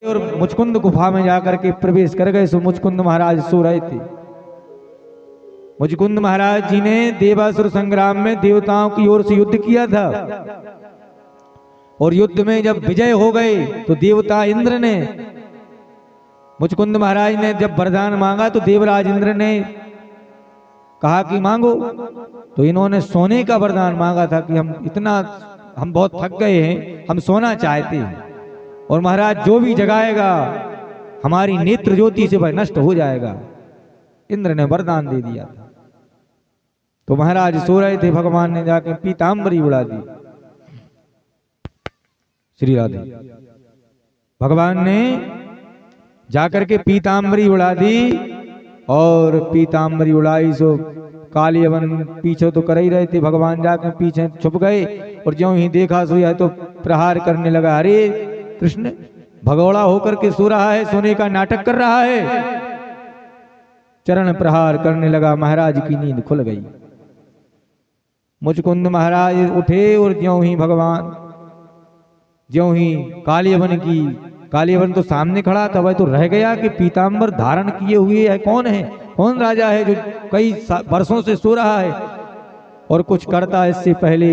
और मुचकुंद गुफा में जाकर के प्रवेश कर गए। सो मुचकुंद महाराज सो रहे थे। मुचकुंद महाराज जी ने देवासुर संग्राम में देवताओं की ओर से युद्ध किया था, और युद्ध में जब विजय हो गए तो देवता इंद्र ने, मुचकुंद महाराज ने जब वरदान मांगा तो देवराज इंद्र ने कहा कि मांगो। तो इन्होंने सोने का वरदान मांगा था कि हम बहुत थक गए हैं, हम सोना चाहते हैं, और महाराज जो भी जगाएगा हमारी नेत्र ज्योति से वह नष्ट हो जाएगा। इंद्र ने वरदान दे दिया था। तो महाराज सो रहे थे, भगवान ने जाके पीतांबरी उड़ा दी। श्री राधे। भगवान ने जाकर के पीतांबरी उड़ा दी, और पीतांबरी उड़ाई सो कालियवन पीछे तो कर ही रहे थे। भगवान जाकर पीछे छुप गए, और ज्यों ही देखा सो यह तो प्रहार करने लगा। अरे कृष्ण भगोड़ा होकर के सो रहा है, सोने का नाटक कर रहा है। चरण प्रहार करने लगा। महाराज की नींद खुल गई। मुचकुंद महाराज उठे, और ज्यों ही कालियवन तो सामने खड़ा था। वह तो रह गया कि पीतांबर धारण किए हुए है कौन है, कौन राजा है जो कई वर्षों से सो रहा है और कुछ करता है। इससे पहले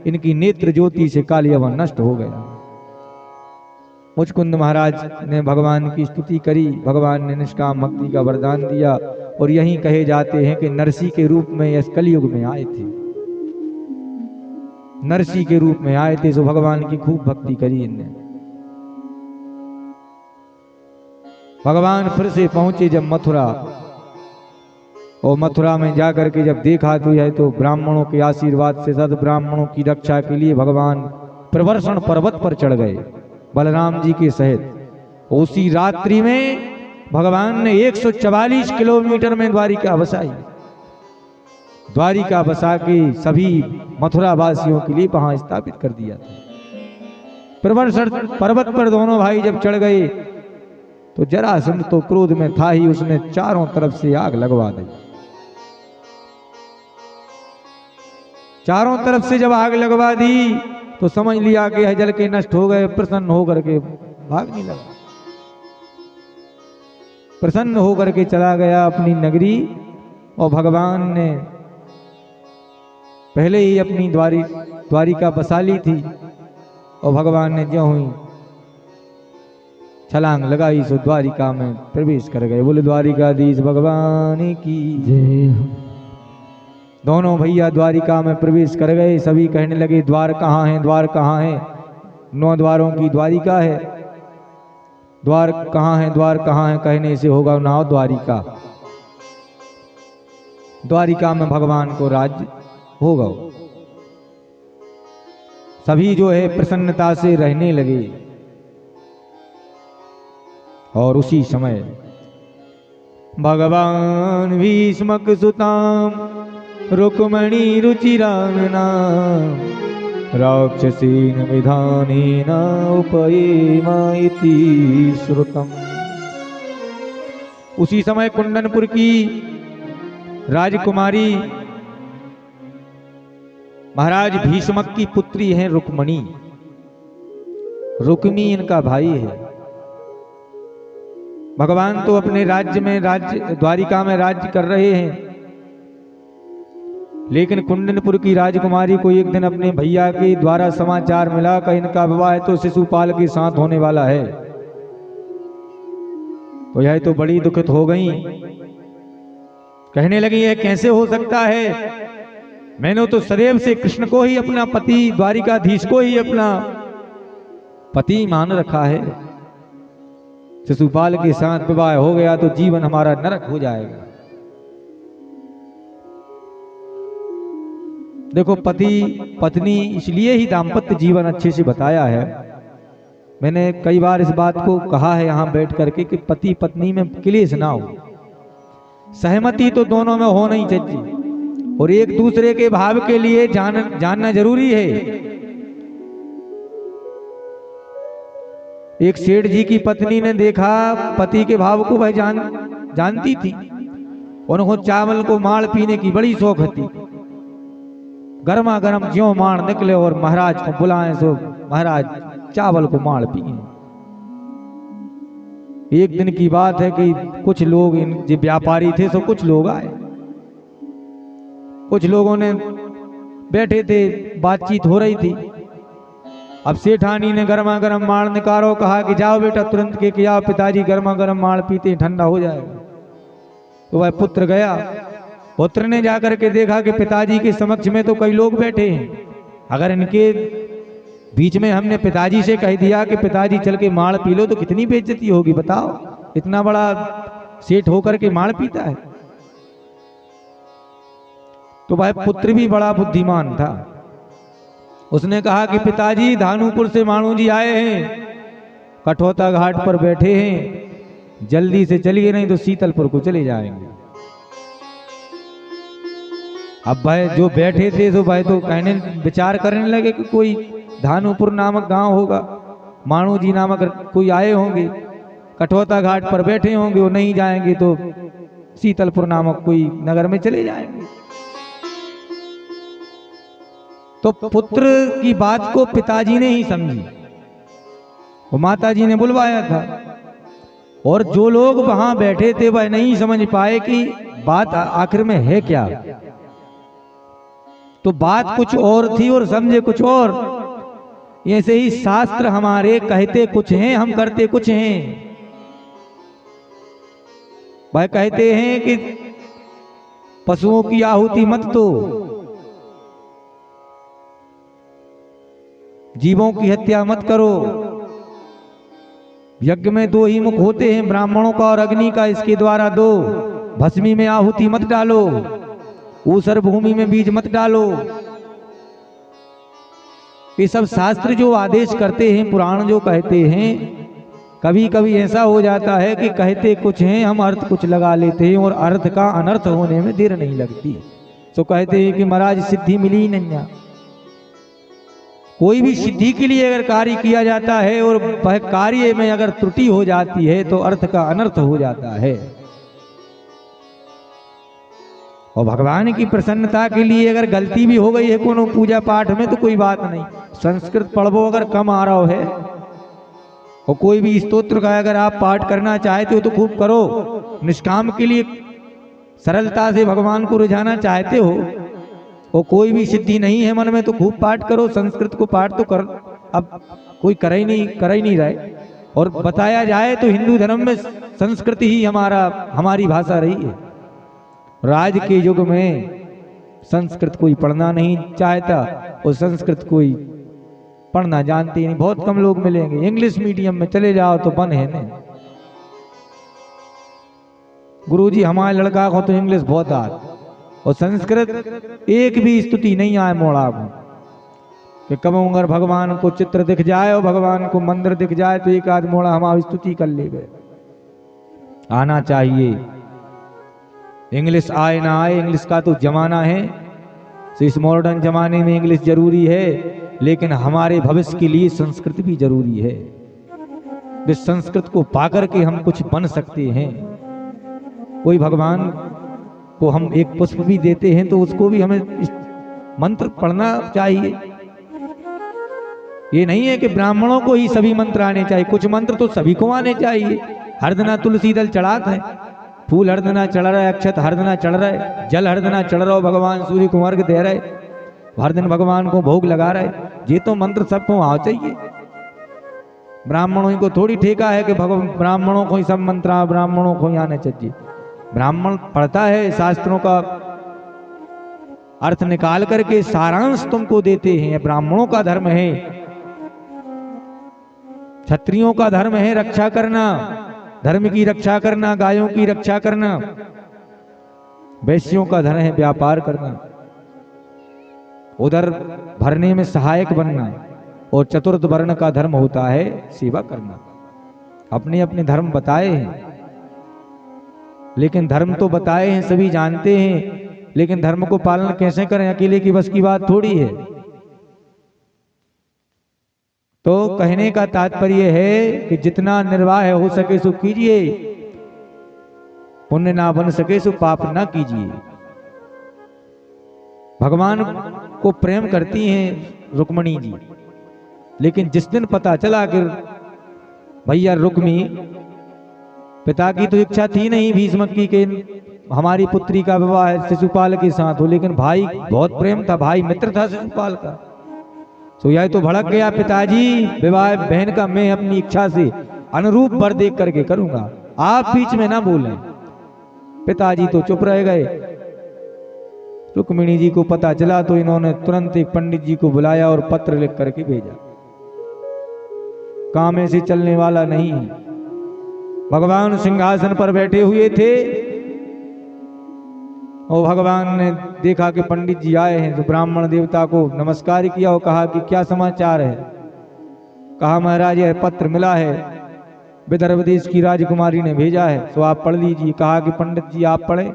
इनकी नेत्र ज्योति से कालियवन नष्ट हो गया। मुचकुंद महाराज ने भगवान की स्तुति करी। भगवान ने निष्काम भक्ति का वरदान दिया, और यही कहे जाते हैं कि नरसी के रूप में इस कलयुग में आए थे। नरसी के रूप में आए थे, सो भगवान की खूब भक्ति करी इनने। भगवान फिर से पहुंचे जब मथुरा, और मथुरा में जाकर के जब देखा तो यह तो ब्राह्मणों के आशीर्वाद से सद ब्राह्मणों की रक्षा के लिए भगवान प्रवर्षण पर्वत पर चढ़ गए बलराम जी के सहित। उसी रात्रि में भगवान ने 144 किलोमीटर में द्वारिका बसाई। द्वारिका बसा के सभी मथुरा वासियों के लिए वहां स्थापित कर दिया था। प्रवर्षण पर्वत पर दोनों भाई जब चढ़ गए तो जरासंध तो क्रोध में था ही, उसने चारों तरफ से आग लगवा दी। चारों तरफ से जब आग लगवा दी तो समझ लिया कि यह जल के नष्ट हो गए। प्रसन्न होकर के भागने लगा। प्रसन्न होकर के चला गया अपनी नगरी, और भगवान ने पहले ही अपनी द्वारिका बसा ली थी, और भगवान ने ज्यों ही छलांग लगाई सो द्वारिका में प्रवेश कर गए। बोले द्वारिकाधीश भगवान की जय। दोनों भैया द्वारिका में प्रवेश कर गए। सभी कहने लगे द्वार कहाँ है, द्वार कहाँ है। 9 द्वारों की द्वारिका है, द्वार कहाँ है, द्वार कहाँ है कहने से होगा ना द्वारिका। द्वारिका में भगवान को राज्य होगा। सभी जो है प्रसन्नता से रहने लगे। और उसी समय भगवान भीष्मक सुताम रुक्मणी रुचिरानना राक्षसीन विधानेन उपयेमा इति श्रुतम्। उसी समय कुंदनपुर की राजकुमारी महाराज भीष्मक की पुत्री है रुक्मणी। रुक्मी इनका भाई है। भगवान तो अपने द्वारिका में राज्य कर रहे हैं, लेकिन कुंदनपुर की राजकुमारी को एक दिन अपने भैया के द्वारा समाचार मिला कि इनका विवाह तो शिशुपाल के साथ होने वाला है। तो यह तो बड़ी दुखित हो गई। कहने लगी यह कैसे हो सकता है, मैंने तो सदैव से कृष्ण को ही अपना पति, द्वारिकाधीश को ही अपना पति मान रखा है। शिशुपाल के साथ विवाह हो गया तो जीवन हमारा नरक हो जाएगा। देखो पति पत्नी इसलिए ही दाम्पत्य जीवन अच्छे से बताया है। मैंने कई बार इस बात को कहा है यहाँ बैठ करके कि पति पत्नी में क्लेश ना हो। सहमति तो दोनों में होना ही चाहिए, और एक दूसरे के भाव के लिए जानना जरूरी है। एक सेठ जी की पत्नी ने देखा पति के भाव को वह जानती थी। उनको चावल को माड़ पीने की बड़ी शौक थी। गर्मा गर्म ज्यों माड़ निकले और महाराज को बुलाएं सो महाराज चावल को माड़ पिए। एक दिन की बात है कि कुछ लोग जो व्यापारी थे सो कुछ लोग आए, कुछ लोगों ने बैठे थे, बातचीत हो रही थी। अब सेठानी ने गर्मा गर्म माड़ निकालो, कहा कि जाओ बेटा तुरंत के आओ, पिताजी गर्मा गर्म माड़ पीते ठंडा हो जाएगा। तो वह पुत्र गया, पुत्र ने जाकर के देखा कि पिताजी के समक्ष में तो कई लोग बैठे हैं, अगर इनके बीच में हमने पिताजी से कह दिया कि पिताजी चल के माड़ पी लो तो कितनी बेइज्जती होगी, बताओ, इतना बड़ा सेठ होकर के माड़ पीता है। तो भाई पुत्र भी बड़ा बुद्धिमान था, उसने कहा कि पिताजी धानुपुर से मानू जी आए हैं, कठौता घाट पर बैठे हैं, जल्दी से चलिए नहीं तो शीतलपुर को चले जाएंगे। अब भाई जो बैठे थे तो भाई तो कहने विचार करने लगे कि कोई धानुपुर नामक गांव होगा, मानू जी नामक कोई आए होंगे, कठौता घाट पर बैठे होंगे, वो नहीं जाएंगे तो शीतलपुर नामक कोई नगर में चले जाएंगे। तो पुत्र की बात को पिताजी ने ही समझी, वो माताजी ने बुलवाया था, और जो लोग वहां बैठे थे वह नहीं समझ पाए कि बात आखिर में है क्या। तो बात कुछ और थी और समझे कुछ और। ऐसे ही शास्त्र हमारे कहते कुछ हैं, हम करते कुछ हैं। वह कहते हैं कि पशुओं की आहुति मत दो, जीवों की हत्या मत करो, यज्ञ में दो ही मुख होते हैं, ब्राह्मणों का और अग्नि का, इसके द्वारा दो, भस्मी में आहुति मत डालो, ऊसर भूमि में बीज मत डालो। ये सब शास्त्र जो आदेश करते हैं, पुराण जो कहते हैं, कभी कभी ऐसा हो जाता है कि कहते कुछ हैं, हम अर्थ कुछ लगा लेते हैं और अर्थ का अनर्थ होने में देर नहीं लगती। तो कहते हैं कि महाराज सिद्धि मिली नहीं। कोई भी सिद्धि के लिए अगर कार्य किया जाता है और वह कार्य में अगर त्रुटि हो जाती है तो अर्थ का अनर्थ हो जाता है। और भगवान की प्रसन्नता के लिए अगर गलती भी हो गई है कोनो पूजा पाठ में तो कोई बात नहीं, संस्कृत पढ़वो अगर कम आ रहा है, और कोई भी स्तोत्र का अगर आप पाठ करना चाहते हो तो खूब करो, निष्काम के लिए सरलता से भगवान को रिझाना चाहते हो, और कोई भी सिद्धि नहीं है मन में तो खूब पाठ करो, संस्कृत को पाठ तो कर, अब कोई कर ही नहीं रहे। और बताया जाए तो हिंदू धर्म में संस्कृत ही हमारी भाषा रही है। राज के युग में संस्कृत कोई पढ़ना नहीं चाहता और संस्कृत कोई पढ़ना जानते नहीं, बहुत कम लोग मिलेंगे। इंग्लिश मीडियम में चले जाओ तो बन है न। गुरुजी हमारे लड़का को तो इंग्लिश बहुत आती, और संस्कृत एक भी स्तुति नहीं आए मोड़ा कि कब अगर भगवान को चित्र दिख जाए और भगवान को मंदिर दिख जाए तो एक आध मोड़ा हमारी स्तुति कर ले। आना चाहिए, इंग्लिश आए ना आए, इंग्लिश का तो जमाना है, तो इस मॉडर्न जमाने में इंग्लिश जरूरी है, लेकिन हमारे भविष्य के लिए संस्कृत भी जरूरी है। इस संस्कृत को पाकर के हम कुछ बन सकते हैं। कोई भगवान को हम एक पुष्प भी देते हैं तो उसको भी हमें मंत्र पढ़ना चाहिए। ये नहीं है कि ब्राह्मणों को ही सभी मंत्र आने चाहिए, कुछ मंत्र तो सभी को आने चाहिए। हरदना तुलसी दल चढ़ाते हैं, फूल हरदना चढ़ रहा है, अक्षत हरदना चढ़ रहा है, जल हरदना चढ़ रहा हो, भगवान सूर्य को अर्घ दे रहे, हर दिन भगवान को भोग लगा रहे, ये तो मंत्र सबको आ चाहिए। ब्राह्मणों को थोड़ी ठेका है कि ब्राह्मणों को ही सब मंत्र ब्राह्मणों को ही आने चाहिए। ब्राह्मण पढ़ता है, शास्त्रों का अर्थ निकाल करके सारांश तुमको देते हैं। ब्राह्मणों का धर्म है, क्षत्रियों का धर्म है रक्षा करना, धर्म की रक्षा करना, गायों की रक्षा करना। वैश्यों का धर्म है व्यापार करना, उधर भरने में सहायक बनना, और चतुर्थ वर्ण का धर्म होता है सेवा करना। अपने अपने धर्म बताए हैं, लेकिन धर्म तो बताए हैं सभी जानते हैं, लेकिन धर्म को पालन कैसे करें अकेले की बस की बात थोड़ी है। तो कहने का तात्पर्य है कि जितना निर्वाह हो सके सो कीजिए, पुण्य ना बन सके सो पाप ना कीजिए। भगवान को प्रेम करती हैं रुक्मणी जी, लेकिन जिस दिन पता चला कि भैया रुक्मी पिता की तो इच्छा थी नहीं भीष्म की के हमारी पुत्री का विवाह शिशुपाल के साथ हो, लेकिन भाई बहुत प्रेम था, भाई मित्र था शिशुपाल का। तो यह तो भड़क गया, पिताजी विवाह बहन का मैं अपनी इच्छा से अनुरूप वर देख करके करूंगा, आप बीच में ना बोलें। पिताजी तो चुप रह गए। रुक्मिणी जी को पता चला तो इन्होंने तुरंत एक पंडित जी को बुलाया और पत्र लिख करके भेजा। काम ऐसे चलने वाला नहीं। भगवान सिंहासन पर बैठे हुए थे और भगवान ने देखा कि पंडित जी आए हैं, तो ब्राह्मण देवता को नमस्कार किया और कहा कि क्या समाचार है। कहा महाराज यह पत्र मिला है, विदर्भ देश की राजकुमारी ने भेजा है, तो आप पढ़ लीजिए। कहा कि पंडित जी आप पढ़ें,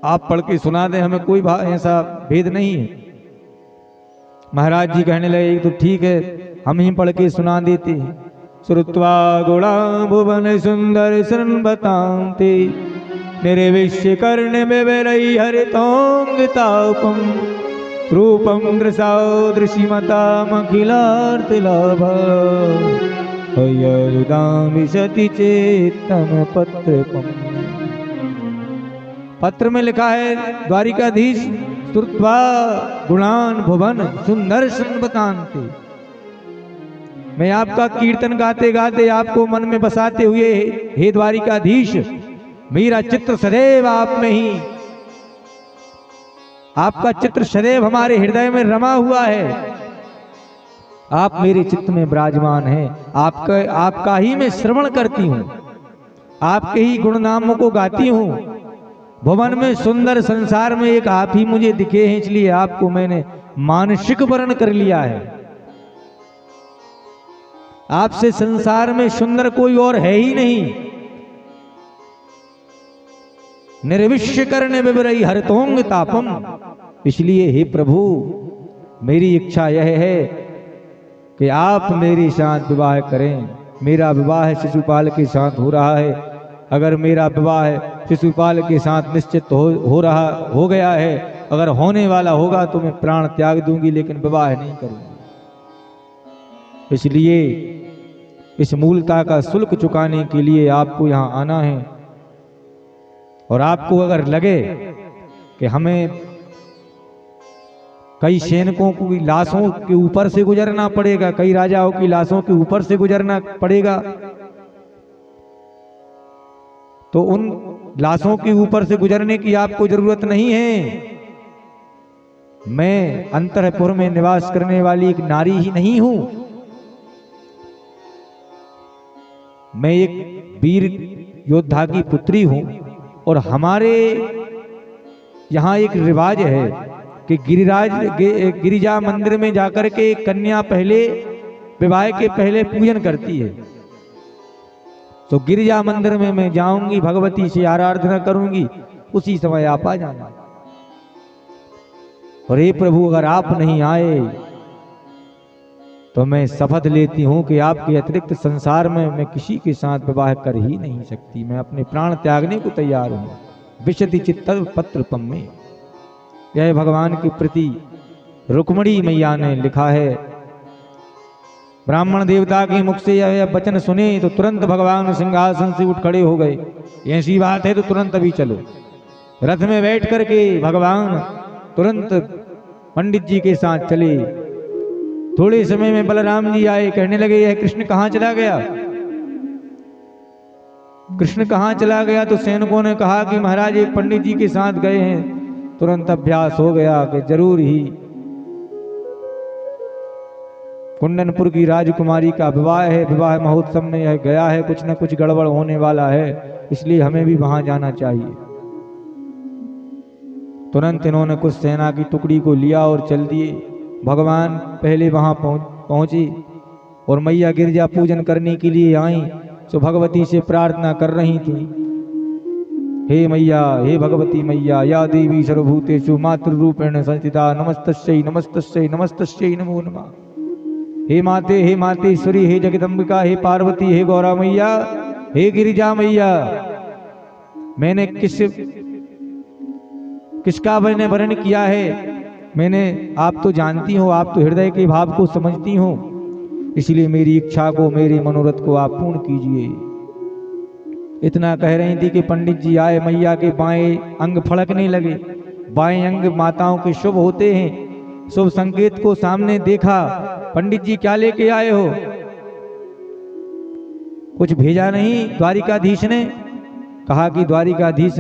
आप पढ़ के सुना दें, हमें कोई ऐसा भेद नहीं है। महाराज जी कहने लगे तो ठीक है, हम ही पढ़ के सुना देते हैं। श्रुत्वा गुणा भुवन सुंदर शरण बताते निर्विश्य कर्ण बेबरई हरितोंगतापम रूपम दृशाओ दृशिमता मखिलार्तिलाभ हयरुदाम विशति चेतन पत्रपम। पत्र में लिखा है, द्वारिकाधीश श्रुत्वा गुणान भुवन सुंदर शृण्वतान्ते, मैं आपका कीर्तन गाते गाते आपको मन में बसाते हुए, हे द्वारिकाधीश मेरा चित्र सदैव आप में ही, आपका चित्र सदैव हमारे हृदय में रमा हुआ है, आप मेरे चित्त में विराजमान हैं, आपका ही मैं श्रवण करती हूं, आपके ही गुण नामों को गाती हूं। भुवन में सुंदर संसार में एक आप ही मुझे दिखे हैं, इसलिए आपको मैंने मानसिक वर्ण कर लिया है। आपसे संसार में सुंदर कोई और है ही नहीं। निर्विश्य करने विवरई हरतोंग तापम, इसलिए हे प्रभु मेरी इच्छा यह है कि आप मेरे साथ विवाह करें। मेरा विवाह शिशुपाल के साथ हो रहा है, अगर मेरा विवाह शिशुपाल के साथ निश्चित हो गया है, अगर होने वाला होगा तो मैं प्राण त्याग दूंगी, लेकिन विवाह नहीं करूंगी। इसलिए इस मूलता का शुल्क चुकाने के लिए आपको यहां आना है। और आपको अगर लगे कि हमें कई सैनिकों की लाशों के ऊपर से गुजरना पड़ेगा, कई राजाओं की लाशों के ऊपर से गुजरना पड़ेगा, तो उन लाशों के ऊपर से गुजरने की आपको जरूरत नहीं है। मैं अंतरपुर में निवास करने वाली एक नारी ही नहीं हूं, मैं एक वीर योद्धा की पुत्री हूं। और हमारे यहां एक रिवाज है कि गिरिजा मंदिर में जाकर के कन्या पहले विवाह के पहले पूजन करती है। तो गिरिजा मंदिर में मैं जाऊंगी, भगवती से आराधना करूंगी, उसी समय आप आ जाना। और हे प्रभु अगर आप नहीं आए तो मैं शपथ लेती हूं कि आपके अतिरिक्त संसार में मैं किसी के साथ विवाह कर ही नहीं सकती, मैं अपने प्राण त्यागने को तैयार हूं। विशति चित्त पत्रपम में यह भगवान के प्रति रुक्मिणी मैया ने लिखा है। ब्राह्मण देवता के मुख से यह वचन सुने तो तुरंत भगवान सिंहासन से उठ खड़े हो गए। ऐसी बात है तो तुरंत अभी चलो। रथ में बैठ करके भगवान तुरंत पंडित जी के साथ चले। थोड़े समय में बलराम जी आए, कहने लगे यह कृष्ण कहां चला गया, कृष्ण कहां चला गया। तो सैनिकों ने कहा कि महाराज एक पंडित जी के साथ गए हैं। तुरंत अभ्यास हो गया कि जरूर ही कुंदनपुर की राजकुमारी का विवाह है, विवाह महोत्सव में यह गया है, कुछ न कुछ गड़बड़ होने वाला है, इसलिए हमें भी वहां जाना चाहिए। तुरंत इन्होंने कुछ सेना की टुकड़ी को लिया और चल दिए। भगवान पहले वहां पहुंचे और मैया गिरजा पूजन करने के लिए आई। तो भगवती से प्रार्थना कर रही थी, हे मैया, हे भगवती मैया, या देवी सर्वभूतेषु मातृरूपेण संस्थिता, नमस्तस्यै नमस्तस्यै नमस्तस्यै नमो नमः। हे मातेश्वरी, हे जगदम्बिका, हे पार्वती, हे गौरा मैया, हे गिरिजा मैया, मैंने किसका मैंने वर्ण किया है, मैंने आप तो जानती हो, आप तो हृदय के भाव को समझती हो, इसलिए मेरी इच्छा को, मेरे मनोरथ को आप पूर्ण कीजिए। इतना कह रही थी कि पंडित जी आए, मैया के बाएं अंग फड़कने लगे। बाएं अंग माताओं के शुभ होते हैं, शुभ संकेत को सामने देखा। पंडित जी क्या लेके आए हो? कुछ भेजा नहीं द्वारिकाधीश ने? कहा कि द्वारिकाधीश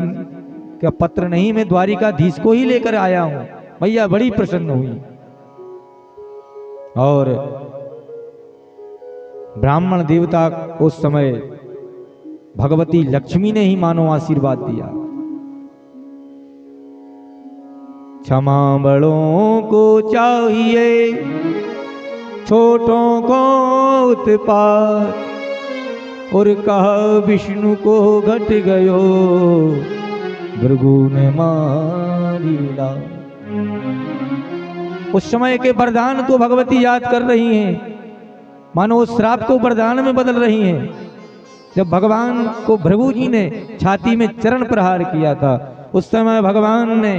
का पत्र नहीं, मैं द्वारिकाधीश को ही लेकर आया हूं। मैया बड़ी प्रसन्न हुई और ब्राह्मण देवता उस समय भगवती लक्ष्मी ने ही मानो आशीर्वाद दिया। क्षमा बड़ों को चाहिए, छोटों को उत्पात, और कहा विष्णु को घट गयो, भृगु ने मारी ला। उस समय के वरदान को भगवती याद कर रही हैं, मानो उस श्राप को वरदान में बदल रही हैं। जब भगवान को भृगु जी ने छाती में चरण प्रहार किया था, उस समय भगवान ने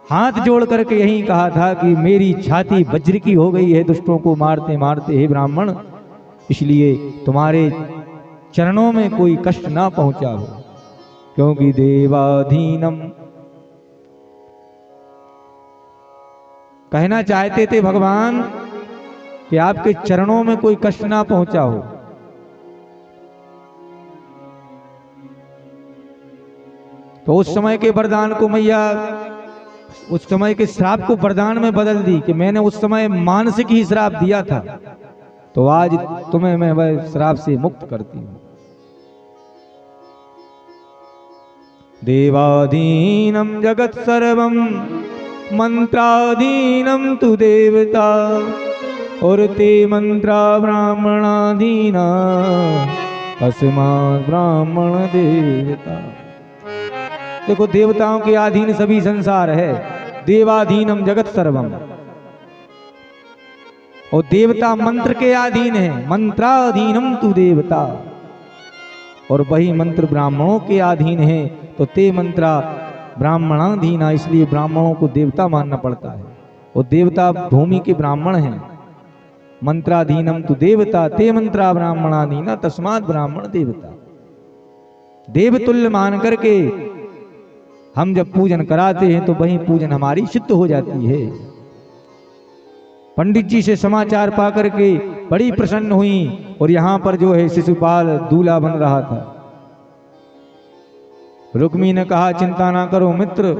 हाथ जोड़ करके यही कहा था कि मेरी छाती वज्र की हो गई है दुष्टों को मारते मारते, हे ब्राह्मण, इसलिए तुम्हारे चरणों में कोई कष्ट ना पहुंचा हो, क्योंकि देवाधीनम। कहना चाहते थे भगवान कि आपके चरणों में कोई कष्ट ना पहुंचा हो। तो उस समय के वरदान को मैया उस समय के श्राप को वरदान में बदल दी कि मैंने उस समय मानसिक ही श्राप दिया था, तो आज तुम्हें मैं वह श्राप से मुक्त करती हूं। देवाधीनम जगत सर्वम मंत्राधीनम तु देवता, और ते मंत्रा ब्राह्मणाधीना अस्मात् ब्राह्मण देवता। देखो, देवताओं के अधीन सभी संसार है। देवाधीनम जगत सर्वम, और देवता मंत्र के अधीन है। मंत्राधीनम तु देवता, और वही मंत्र ब्राह्मणों के अधीन है, तो ते मंत्रा ब्राह्मणाधीना, इसलिए ब्राह्मणों को देवता मानना पड़ता है। और देवता भूमि के ब्राह्मण हैं। मंत्राधीनम तु देवता ते मंत्रा ब्राह्मणाधीना तस्मात् ब्राह्मण देवता। देवतुल्य मान करके हम जब पूजन कराते हैं तो वही पूजन हमारी सिद्ध हो जाती है। पंडित जी से समाचार पाकर के बड़ी प्रसन्न हुई, और यहां पर जो है शिशुपाल दूल्हा बन रहा था। रुक्मी ने कहा, चिंता ना करो मित्र।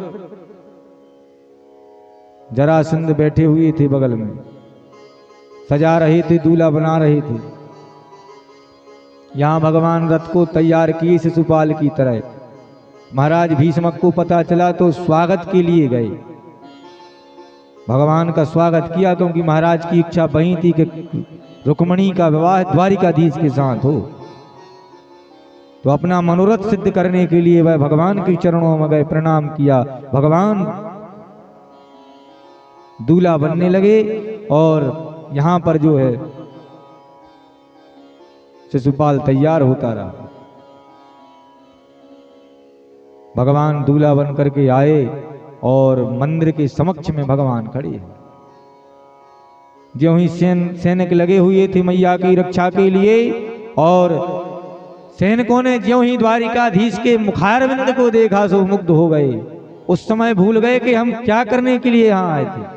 जरासंध बैठे हुए थे बगल में, सजा रहे थे, दूल्हा बना रहे थे। यहां भगवान रथ को तैयार किए शिशुपाल की तरह। महाराज भीष्मक को पता चला तो स्वागत के लिए गए, भगवान का स्वागत किया, क्योंकि महाराज की इच्छा वही थी कि रुक्मिणी का विवाह द्वारिकाधीश के साथ हो। तो अपना मनोरथ सिद्ध करने के लिए वह भगवान के चरणों में गए, प्रणाम किया। भगवान दूल्हा बनने लगे, और यहां पर जो है शिशुपाल तैयार होता रहा। भगवान दूल्हा बन करके आए, और मंदिर के समक्ष में भगवान खड़े हैं। जो ही सैनिक लगे हुए थे मैया की रक्षा के लिए, और सैनिकों ने ज्यों ही द्वारिकाधीश के मुखारविंद को देखा सो मुग्ध हो गए। उस समय भूल गए कि हम क्या करने के लिए यहाँ आए थे।